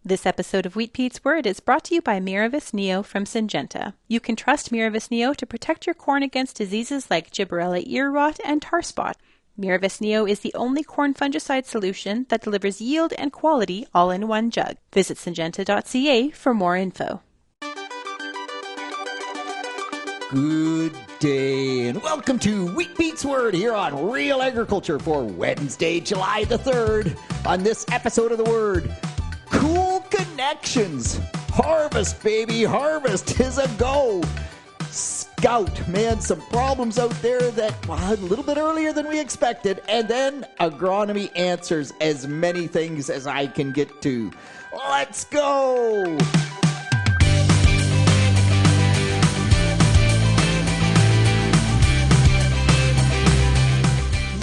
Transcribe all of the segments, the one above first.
This episode of Wheat Pete's Word is brought to you by Miravis Neo from Syngenta. You can trust Miravis Neo to protect your corn against diseases like gibberella ear rot and tar spot. Miravis Neo is the only corn fungicide solution that delivers yield and quality all in one jug. Visit syngenta.ca for more info. Good day and welcome to Wheat Pete's Word here on Real Agriculture for Wednesday, July the 3rd. On this episode of the Word, cool connections. Harvest, baby, harvest is a go. Scout, man, some problems out there that a little bit earlier than we expected. And then Agronomy answers as many things as I can get to. Let's go.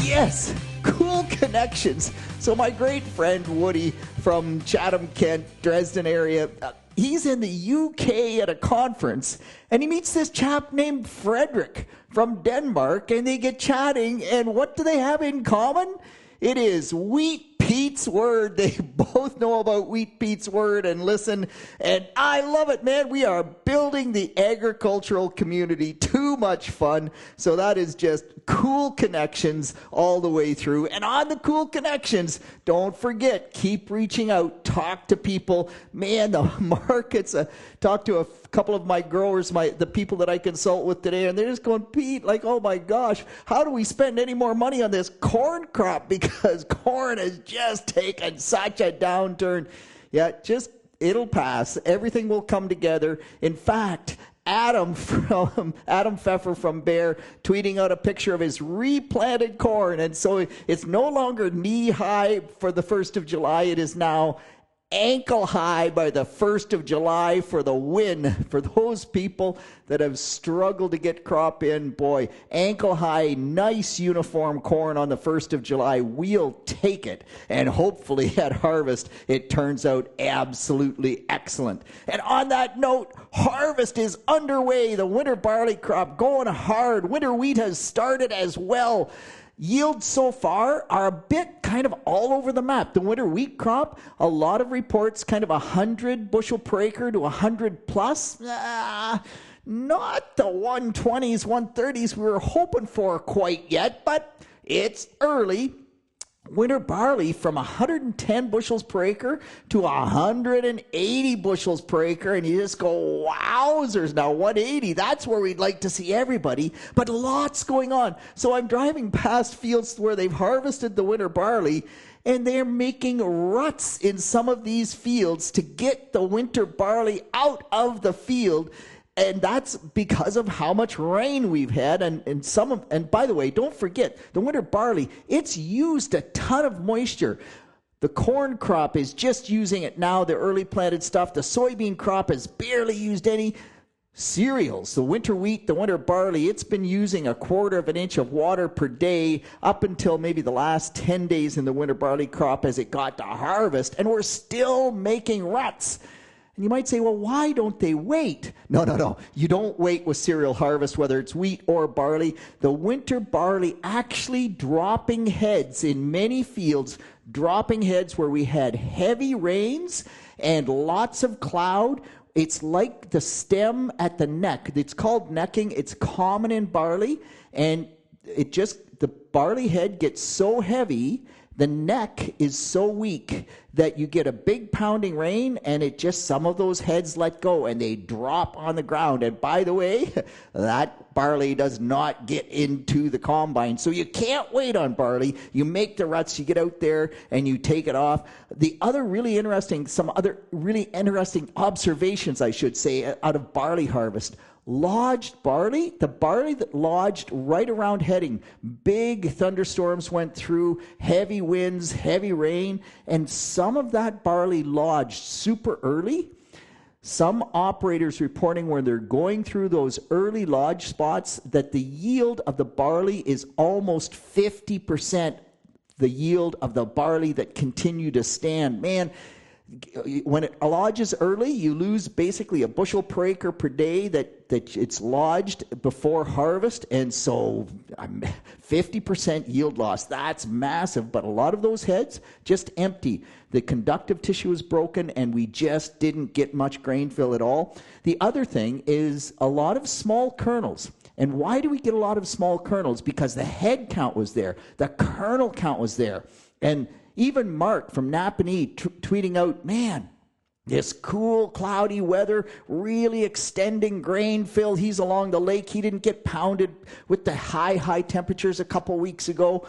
Yes, cool connections. So my great friend Woody from Chatham, Kent, Dresden area, he's in the UK at a conference, and he meets this chap named Frederick from Denmark, and they get chatting, and what do they have in common? It is Wheat Pete's Word. They both know about Wheat Pete's Word and listen, and I love it, man. We are building the agricultural community. Too much fun. So that is just cool connections all the way through. And on the cool connections, don't forget, keep reaching out, talk to people. Man, the markets, talk to a couple of my growers, the people that I consult with today, and they're just going, Pete, like, oh my gosh, how do we spend any more money on this corn crop? Because corn has just taken such a downturn. Yeah, it'll pass. Everything will come together. In fact, Adam Pfeffer from Bear tweeting out a picture of his replanted corn, and so it's no longer knee high for the 1st of July. It is now ankle high by the 1st of July for the win. For those people that have struggled to get crop in, boy, ankle high, nice uniform corn on the 1st of July. We'll take it. And hopefully at harvest, it turns out absolutely excellent. And on that note, harvest is underway. The winter barley crop going hard. Winter wheat has started as well. Yields so far are a bit kind of all over the map. The winter wheat crop, a lot of reports, kind of 100 bushel per acre to 100 plus. Not the 120s, 130s we were hoping for quite yet, but it's early. Winter barley from 110 bushels per acre to 180 bushels per acre, and you just go, wowzers, now 180, that's where we'd like to see everybody, but lots going on. So I'm driving past fields where they've harvested the winter barley, and they're making ruts in some of these fields to get the winter barley out of the field. And that's because of how much rain we've had. And by the way, don't forget, the winter barley, it's used a ton of moisture. The corn crop is just using it now, the early planted stuff. The soybean crop has barely used any. Cereals, the winter wheat, the winter barley, it's been using 1/4 of an inch of water per day up until maybe the last 10 days in the winter barley crop as it got to harvest. And we're still making ruts. And you might say, well, why don't they wait? No. You don't wait with cereal harvest, whether it's wheat or barley. The winter barley actually dropping heads in many fields, dropping heads where we had heavy rains and lots of cloud. It's like the stem at the neck. It's called necking. It's common in barley. And the barley head gets so heavy, the neck is so weak that you get a big pounding rain and some of those heads let go and they drop on the ground. And by the way, that barley does not get into the combine. So you can't wait on barley. You make the ruts, you get out there and you take it off. Some other really interesting observations, I should say, out of barley harvest. Lodged barley, the barley that lodged right around heading. Big thunderstorms went through, heavy winds, heavy rain, and some of that barley lodged super early. Some operators reporting when they're going through those early lodge spots that the yield of the barley is almost 50% the yield of the barley that continue to stand. Man, when it lodges early, you lose basically a bushel per acre per day that it's lodged before harvest, and so 50% yield loss. That's massive, but a lot of those heads just empty. The conductive tissue is broken, and we just didn't get much grain fill at all. The other thing is a lot of small kernels. And why do we get a lot of small kernels? Because the head count was there, the kernel count was there, and even Mark from Napanee tweeting out, man, this cool, cloudy weather, really extending grain fill. He's along the lake. He didn't get pounded with the high temperatures a couple weeks ago.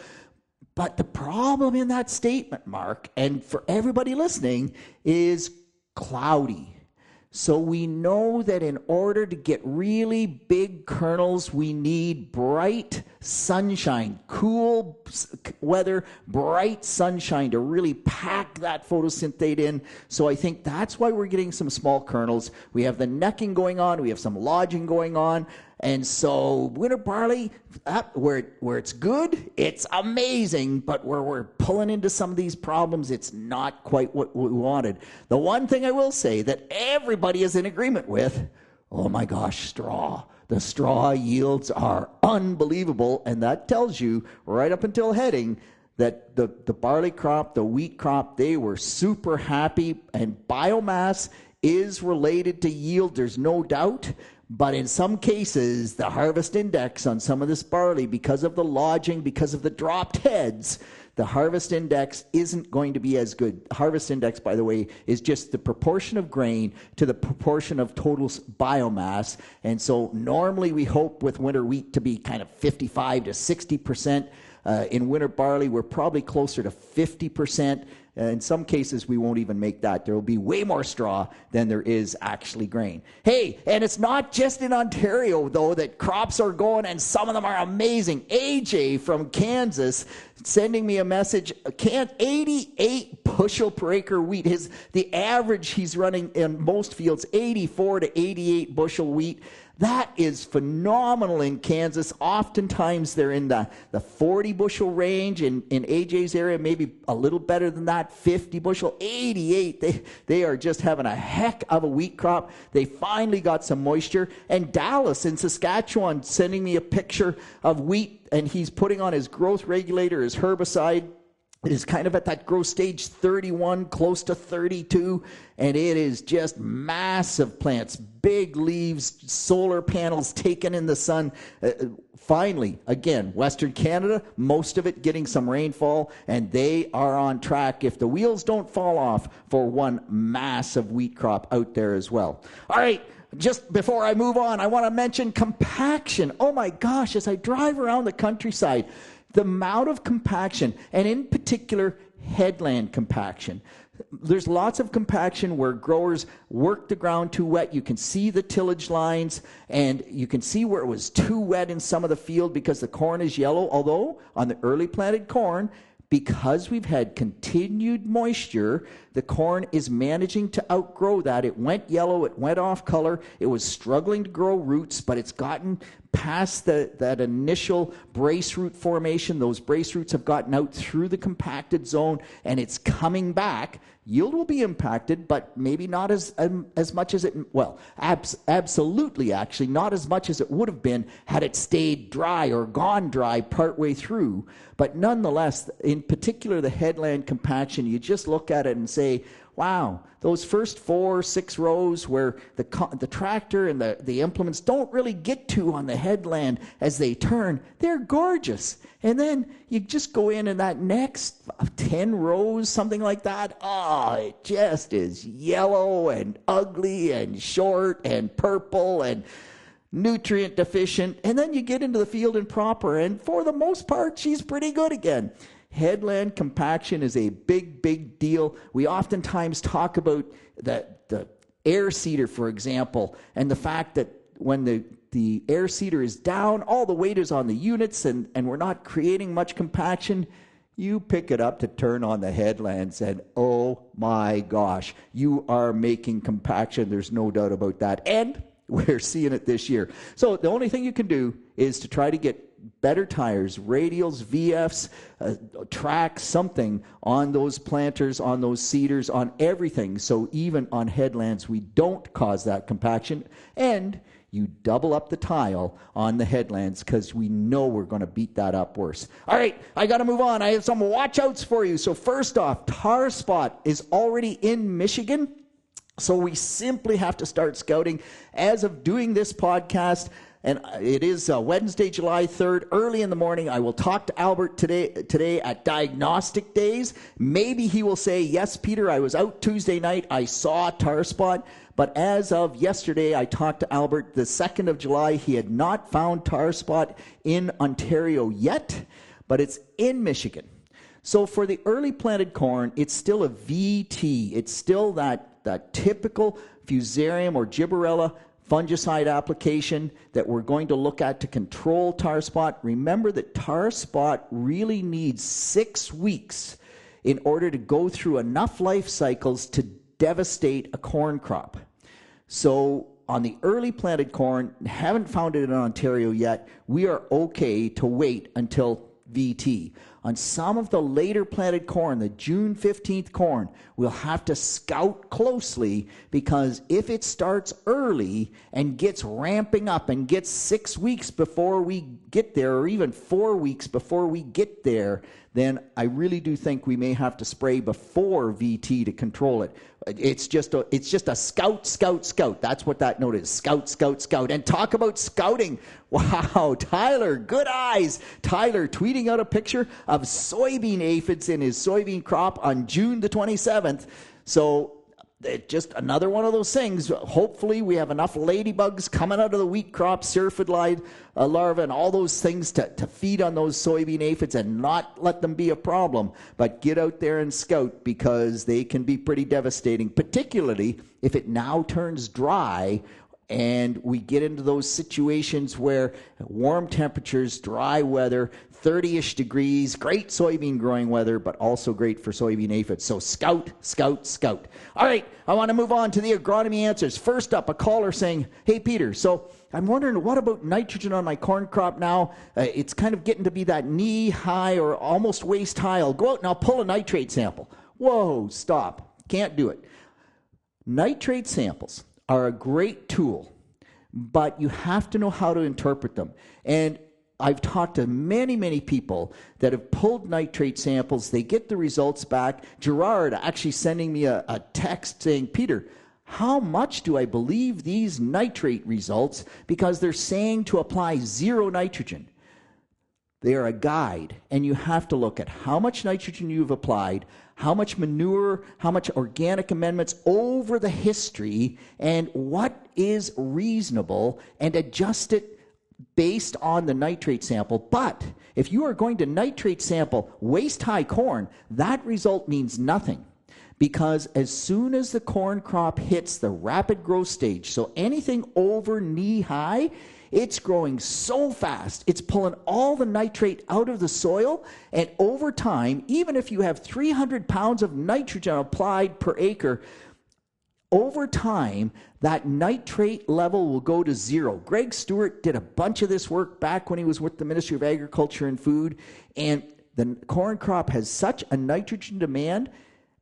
But the problem in that statement, Mark, and for everybody listening, is cloudy. So we know that in order to get really big kernels, we need bright sunshine, cool weather, bright sunshine to really pack that photosynthate in. So I think that's why we're getting some small kernels. We have the necking going on. We have some lodging going on. And so winter barley, where it's good, it's amazing. But where we're pulling into some of these problems, it's not quite what we wanted. The one thing I will say that everybody is in agreement with, oh my gosh, straw. The straw yields are unbelievable. And that tells you right up until heading that the barley crop, the wheat crop, they were super happy. And biomass is related to yield, there's no doubt. But in some cases, the harvest index on some of this barley, because of the lodging, because of the dropped heads, the harvest index isn't going to be as good. Harvest index, by the way, is just the proportion of grain to the proportion of total biomass. And so normally we hope with winter wheat to be kind of 55 to 60%. In winter barley, we're probably closer to 50%. In some cases, we won't even make that. There will be way more straw than there is actually grain. Hey, and it's not just in Ontario, though, that crops are going, and some of them are amazing. AJ from Kansas sending me a message, 88 bushel per acre wheat. The average he's running in most fields, 84 to 88 bushel wheat. That is phenomenal in Kansas. Oftentimes they're in the 40 bushel range. In AJ's area, maybe a little better than that, 50 bushel. 88, they are just having a heck of a wheat crop. They finally got some moisture. And Dallas in Saskatchewan sending me a picture of wheat, and he's putting on his growth regulator, his herbicide. It is kind of at that growth stage 31, close to 32, and it is just massive plants, big leaves, solar panels taken in the sun. Finally, again, Western Canada, most of it getting some rainfall, and they are on track, if the wheels don't fall off, for one massive wheat crop out there as well. All right. Just before I move on, I want to mention compaction. Oh my gosh, as I drive around the countryside, the amount of compaction, and in particular, headland compaction. There's lots of compaction where growers work the ground too wet. You can see the tillage lines, and you can see where it was too wet in some of the field because the corn is yellow. Although on the early planted corn, because we've had continued moisture, the corn is managing to outgrow that. It went yellow, it went off color, it was struggling to grow roots, but it's gotten past that initial brace root formation. Those brace roots have gotten out through the compacted zone, and it's coming back. Yield will be impacted, but maybe not as much as it, well, absolutely actually, not as much as it would have been had it stayed dry or gone dry partway through. But nonetheless, in particular the headland compaction, you just look at it and say, wow, those first 4 or 6 rows where the tractor and the implements don't really get to on the headland as they turn, they're gorgeous. And then you just go in and that next 10 rows, something like that, it just is yellow and ugly and short and purple and nutrient deficient. And then you get into the field in proper, and for the most part, she's pretty good again. Headland compaction is a big deal. We oftentimes talk about the air seeder, for example, and the fact that when the air seeder is down, all the weight is on the units, and we're not creating much compaction. You pick it up to turn on the headlands, and oh my gosh, you are making compaction. There's no doubt about that. And we're seeing it this year. So the only thing you can do is to try to get better tires, radials, VFs, track, something on those planters, on those seeders, on everything. So even on headlands, we don't cause that compaction. And you double up the tile on the headlands because we know we're going to beat that up worse. All right, I got to move on. I have some watch outs for you. So first off, tar spot is already in Michigan. So we simply have to start scouting. As of doing this podcast, and it is Wednesday, July 3rd, early in the morning. I will talk to Albert today at Diagnostic Days. Maybe he will say, yes, Peter, I was out Tuesday night. I saw a tar spot. But as of yesterday, I talked to Albert the 2nd of July. He had not found tar spot in Ontario yet, but it's in Michigan. So for the early planted corn, it's still a VT. It's still that typical fusarium or gibberella fungicide application that we're going to look at to control tar spot. Remember that tar spot really needs 6 weeks in order to go through enough life cycles to devastate a corn crop. So on the early planted corn, haven't found it in Ontario yet, we are okay to wait until VT. On some of the later planted corn, the June 15th corn, we'll have to scout closely because if it starts early and gets ramping up and gets 6 weeks before we get there, or even 4 weeks before we get there, then I really do think we may have to spray before VT to control it. It's just a scout. That's what that note is. Scout. And talk about scouting. Wow, Tyler, good eyes. Tyler tweeting out a picture of soybean aphids in his soybean crop on June the 27th. So just another one of those things. Hopefully we have enough ladybugs coming out of the wheat crop, syrphid larvae, and all those things to feed on those soybean aphids and not let them be a problem. But get out there and scout because they can be pretty devastating, particularly if it now turns dry and we get into those situations where warm temperatures, dry weather, 30-ish degrees, great soybean growing weather, but also great for soybean aphids. So scout. All right, I want to move on to the agronomy answers. First up, a caller saying, hey, Peter, so I'm wondering, what about nitrogen on my corn crop now? It's kind of getting to be that knee-high or almost waist-high. I'll go out and I'll pull a nitrate sample. Whoa, stop. Can't do it. Nitrate samples are a great tool, but you have to know how to interpret them. And I've talked to many people that have pulled nitrate samples. They get the results back. Gerard actually sending me a text saying, Peter, how much do I believe these nitrate results? Because they're saying to apply 0 nitrogen. They are a guide, and you have to look at how much nitrogen you've applied, how much manure, how much organic amendments over the history, and what is reasonable, and adjust it based on the nitrate sample. But if you are going to nitrate sample waist-high corn, that result means nothing. Because as soon as the corn crop hits the rapid growth stage, so anything over knee-high, it's growing so fast, it's pulling all the nitrate out of the soil, and over time, even if you have 300 pounds of nitrogen applied per acre, over time, that nitrate level will go to 0. Greg Stewart did a bunch of this work back when he was with the Ministry of Agriculture and Food, and the corn crop has such a nitrogen demand.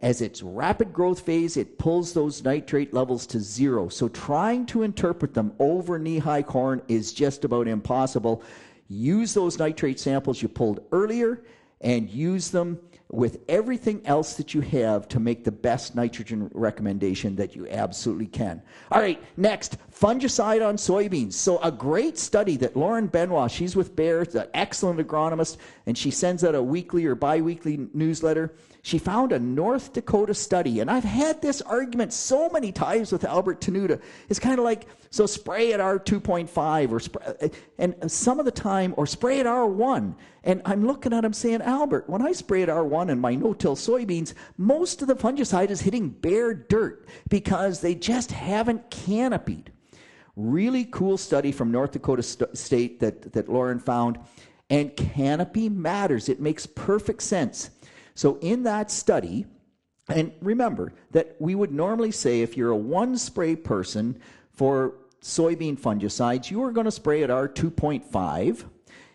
As its rapid growth phase, it pulls those nitrate levels to 0. So trying to interpret them over knee-high corn is just about impossible. Use those nitrate samples you pulled earlier and use them with everything else that you have to make the best nitrogen recommendation that you absolutely can. All right, next, fungicide on soybeans. So a great study that Lauren Benoit, she's with Bayer, an excellent agronomist, and she sends out a weekly or bi-weekly newsletter. She found a North Dakota study, and I've had this argument so many times with Albert Tenuta. It's kind of like, so spray at R2.5 or spray, and some of the time, or spray at R1. And I'm looking at him saying, Albert, when I spray at R1 in my no-till soybeans, most of the fungicide is hitting bare dirt because they just haven't canopied. Really cool study from North Dakota State that Lauren found. And canopy matters. It makes perfect sense. So in that study, and remember that we would normally say if you're a one-spray person for soybean fungicides, you are going to spray at R2.5.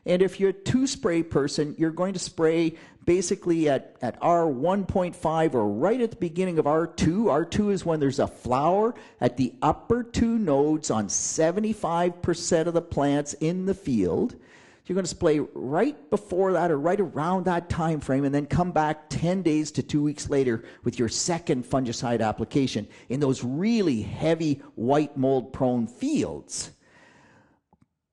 And if you're a two-spray person, you're going to spray basically at R1.5 or right at the beginning of R2. R2 is when there's a flower at the upper two nodes on 75% of the plants in the field. You're going to spray right before that or right around that time frame, and then come back 10 days to 2 weeks later with your second fungicide application in those really heavy white mold prone fields.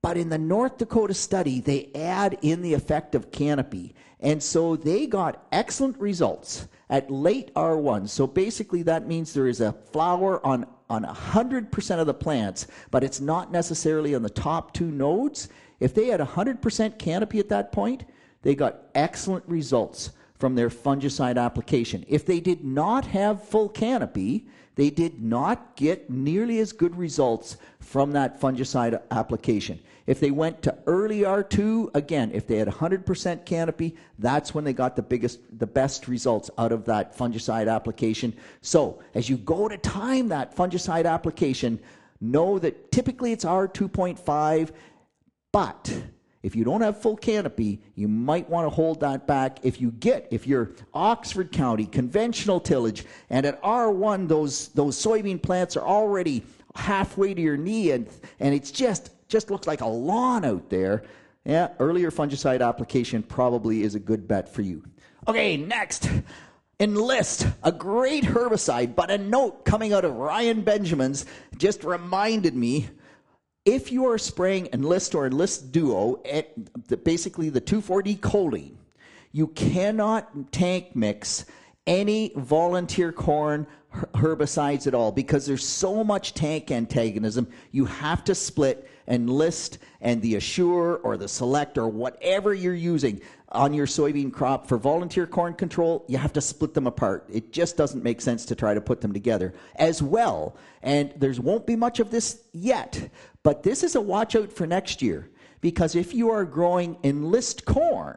But in the North Dakota study, they add in the effect of canopy. And so they got excellent results at late R1. So basically that means there is a flower on 100% of the plants, but it's not necessarily on the top two nodes. If they had 100% canopy at that point, they got excellent results from their fungicide application. If they did not have full canopy, they did not get nearly as good results from that fungicide application. If they went to early R2, again, if they had 100% canopy, that's when they got the best results out of that fungicide application. So as you go to time that fungicide application, know that typically it's R2.5, but if you don't have full canopy, you might want to hold that back. If you're Oxford County, conventional tillage, and at R1, those soybean plants are already halfway to your knee, and it's just looks like a lawn out there, yeah, earlier fungicide application probably is a good bet for you. Okay, next. Enlist, a great herbicide, but a note coming out of Ryan Benjamin's just reminded me, if you are spraying Enlist or Enlist Duo, basically the 2,4-D choline, you cannot tank mix any volunteer corn herbicides at all because there's so much tank antagonism. You have to split Enlist and the Assure or the Select or whatever you're using on your soybean crop for volunteer corn control. You have to split them apart. It just doesn't make sense to try to put them together as well. And there won't be much of this yet, but this is a watch out for next year, because if you are growing Enlist corn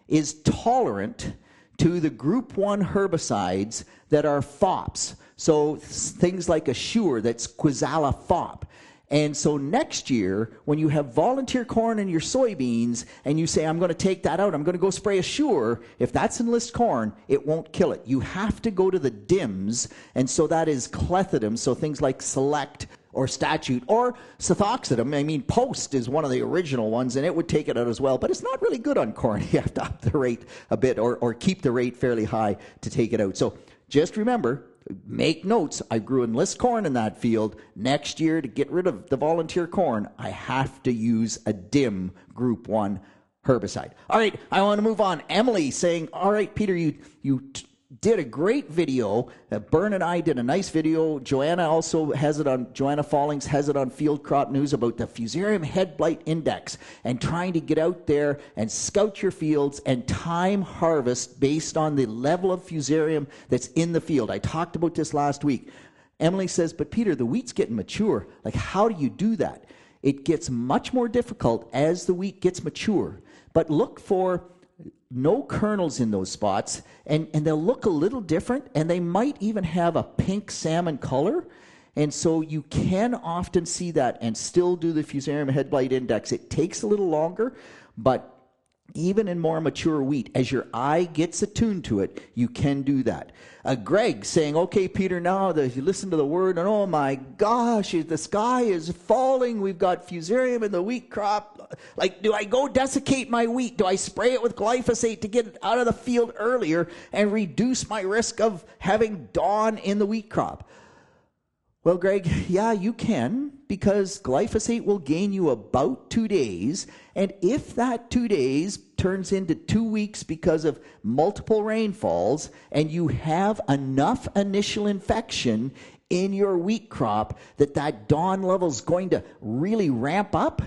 is tolerant to the group 1 herbicides that are FOPs. So things like Assure, that's Quizala FOP. And so next year, when you have volunteer corn in your soybeans and you say, I'm going to take that out, I'm going to go spray Assure, if that's Enlist corn, it won't kill it. You have to go to the DIMS, and so that is clethodim, so things like Select or Statute or Cethoxidum. I mean, Post is one of the original ones, and it would take it out as well, but it's not really good on corn. You have to up the rate a bit or keep the rate fairly high to take it out. So just remember, make notes. I grew Enlist corn in that field. Next year, to get rid of the volunteer corn, I have to use a DIM Group 1 herbicide. All right, I want to move on. Emily saying, all right, Peter, you did a great video. Bern and I did a nice video. Joanna Fallings has it on Field Crop News about the Fusarium Head Blight Index and trying to get out there and scout your fields and time harvest based on the level of Fusarium that's in the field. I talked about this last week. Emily says, but Peter, the wheat's getting mature. Like, how do you do that? It gets much more difficult as the wheat gets mature. But look for no kernels in those spots, and they'll look a little different, and they might even have a pink salmon color. And so you can often see that and still do the Fusarium Head Blight Index. It takes a little longer, but even in more mature wheat, as your eye gets attuned to it, you can do that. Greg saying, okay, Peter, now that you listen to the word, and oh my gosh, the sky is falling. We've got Fusarium in the wheat crop. Like, do I go desiccate my wheat? Do I spray it with glyphosate to get it out of the field earlier and reduce my risk of having dawn in the wheat crop? Well, Greg, yeah, you can, because glyphosate will gain you about 2 days. And if that 2 days turns into 2 weeks because of multiple rainfalls and you have enough initial infection in your wheat crop that dawn level is going to really ramp up,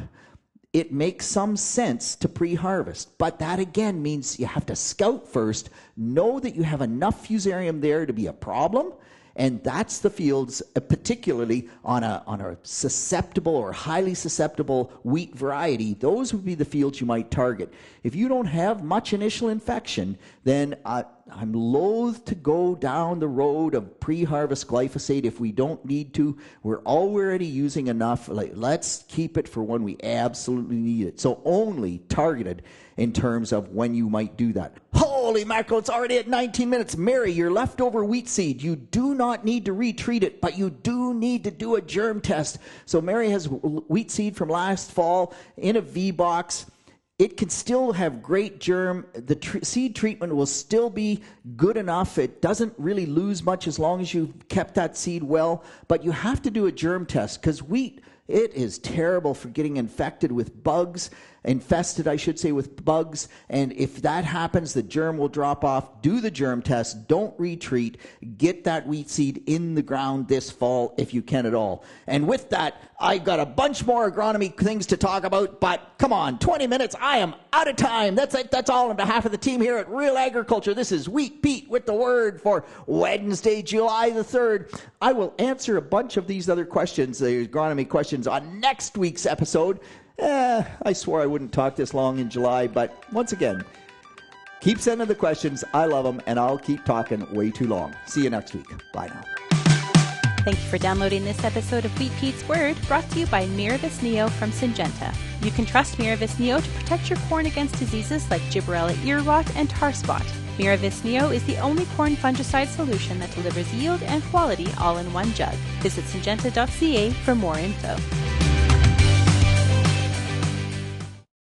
it makes some sense to pre-harvest. But that again means you have to scout first, know that you have enough Fusarium there to be a problem, And that's the fields, particularly on a susceptible or highly susceptible wheat variety. Those would be the fields you might target. If you don't have much initial infection, then I'm loath to go down the road of pre-harvest glyphosate if we don't need to. We're already using enough. Let's keep it for when we absolutely need it. So only targeted in terms of when you might do that. Holy mackerel, it's already at 19 minutes. Mary, your leftover wheat seed, you do not need to retreat it, but you do need to do a germ test. So Mary has wheat seed from last fall in a V-box. It can still have great germ. The seed treatment will still be good enough. It doesn't really lose much as long as you've kept that seed well. But you have to do a germ test because wheat, it is terrible for getting infected with bugs. Infested, I should say, with bugs. And if that happens, the germ will drop off. Do the germ test. Don't retreat. Get that wheat seed in the ground this fall if you can at all. And with that, I've got a bunch more agronomy things to talk about, but come on, 20 minutes, I am out of time. That's it. That's all on behalf of the team here at Real Agriculture. This is Wheat Pete with the word for Wednesday, July the 3rd. I will answer a bunch of these other questions, the agronomy questions, on next week's episode. I swore I wouldn't talk this long in July, but once again, keep sending the questions. I love them, and I'll keep talking way too long. See you next week. Bye now. Thank you for downloading this episode of Wheat Pete's Word, brought to you by Miravis Neo from Syngenta. You can trust Miravis Neo to protect your corn against diseases like gibberella ear rot and tar spot. Miravis Neo is the only corn fungicide solution that delivers yield and quality all in one jug. Visit syngenta.ca for more info.